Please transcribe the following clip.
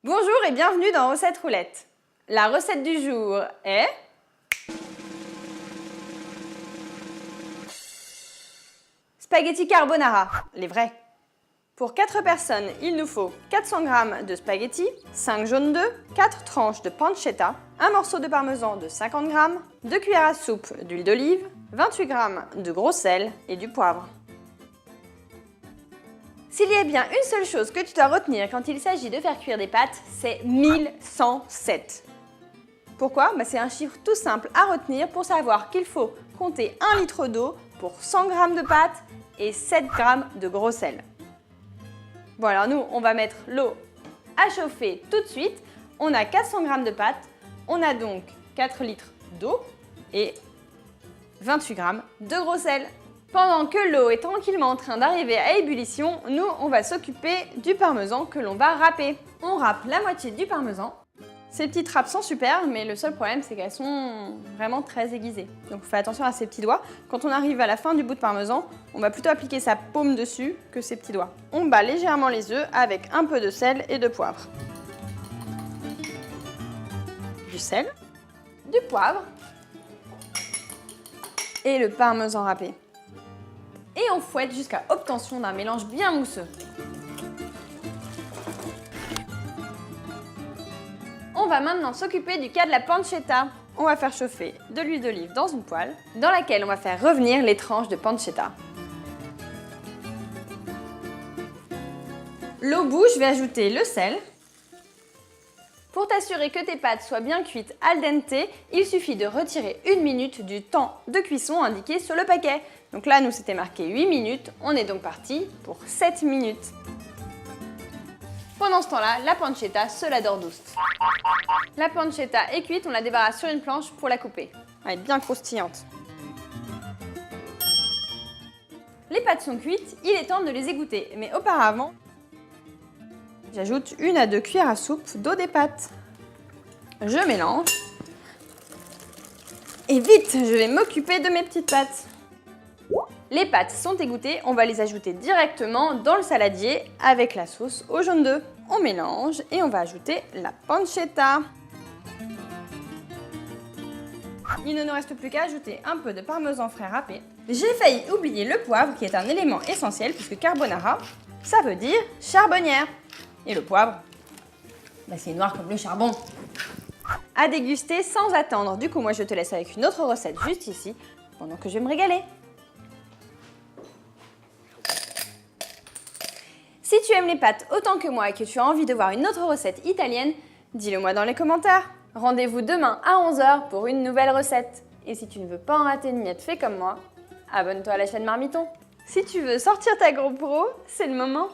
Bonjour et bienvenue dans Recette Roulette. La recette du jour est... spaghetti carbonara, les vrais. Pour 4 personnes, il nous faut 400 g de spaghetti, 5 jaunes d'œufs, 4 tranches de pancetta, un morceau de parmesan de 50 g, 2 cuillères à soupe d'huile d'olive, 28 g de gros sel et du poivre. S'il y a bien une seule chose que tu dois retenir quand il s'agit de faire cuire des pâtes, c'est 1107. Pourquoi? C'est un chiffre tout simple à retenir pour savoir qu'il faut compter 1 litre d'eau pour 100 g de pâtes et 7 g de gros sel. Bon alors nous, on va mettre l'eau à chauffer tout de suite. On a 400 g de pâtes, on a donc 4 litres d'eau et 28 g de gros sel. Pendant que l'eau est tranquillement en train d'arriver à ébullition, nous, on va s'occuper du parmesan que l'on va râper. On râpe la moitié du parmesan. Ces petites râpes sont super, mais le seul problème, c'est qu'elles sont vraiment très aiguisées. Donc, fais attention à ces petits doigts. Quand on arrive à la fin du bout de parmesan, on va plutôt appliquer sa paume dessus que ses petits doigts. On bat légèrement les œufs avec un peu de sel et de poivre. Du sel, du poivre et le parmesan râpé. Et on fouette jusqu'à obtention d'un mélange bien mousseux. On va maintenant s'occuper du cas de la pancetta. On va faire chauffer de l'huile d'olive dans une poêle, dans laquelle on va faire revenir les tranches de pancetta. L'eau bouche, je vais ajouter le sel. Pour t'assurer que tes pâtes soient bien cuites al dente, il suffit de retirer 1 minute du temps de cuisson indiqué sur le paquet. Donc là, nous, c'était marqué 8 minutes. On est donc parti pour 7 minutes. Pendant ce temps-là, la pancetta se la dort douce. La pancetta est cuite, on la débarrasse sur une planche pour la couper. Elle est bien croustillante. Les pâtes sont cuites, il est temps de les égoutter. Mais auparavant, j'ajoute 1 à 2 cuillères à soupe d'eau des pâtes. Je mélange. Et vite, je vais m'occuper de mes petites pâtes. Les pâtes sont égouttées, on va les ajouter directement dans le saladier avec la sauce au jaune d'œuf. On mélange et on va ajouter la pancetta. Il ne nous reste plus qu'à ajouter un peu de parmesan frais râpé. J'ai failli oublier le poivre qui est un élément essentiel puisque carbonara, ça veut dire charbonnière. Et le poivre, c'est noir comme le charbon. À déguster sans attendre. Du coup, moi je te laisse avec une autre recette juste ici pendant que je vais me régaler. Si tu aimes les pâtes autant que moi et que tu as envie de voir une autre recette italienne, dis-le moi dans les commentaires. Rendez-vous demain à 11 h pour une nouvelle recette. Et si tu ne veux pas en rater une miette, fais comme moi, abonne-toi à la chaîne Marmiton. Si tu veux sortir ta GoPro, c'est le moment.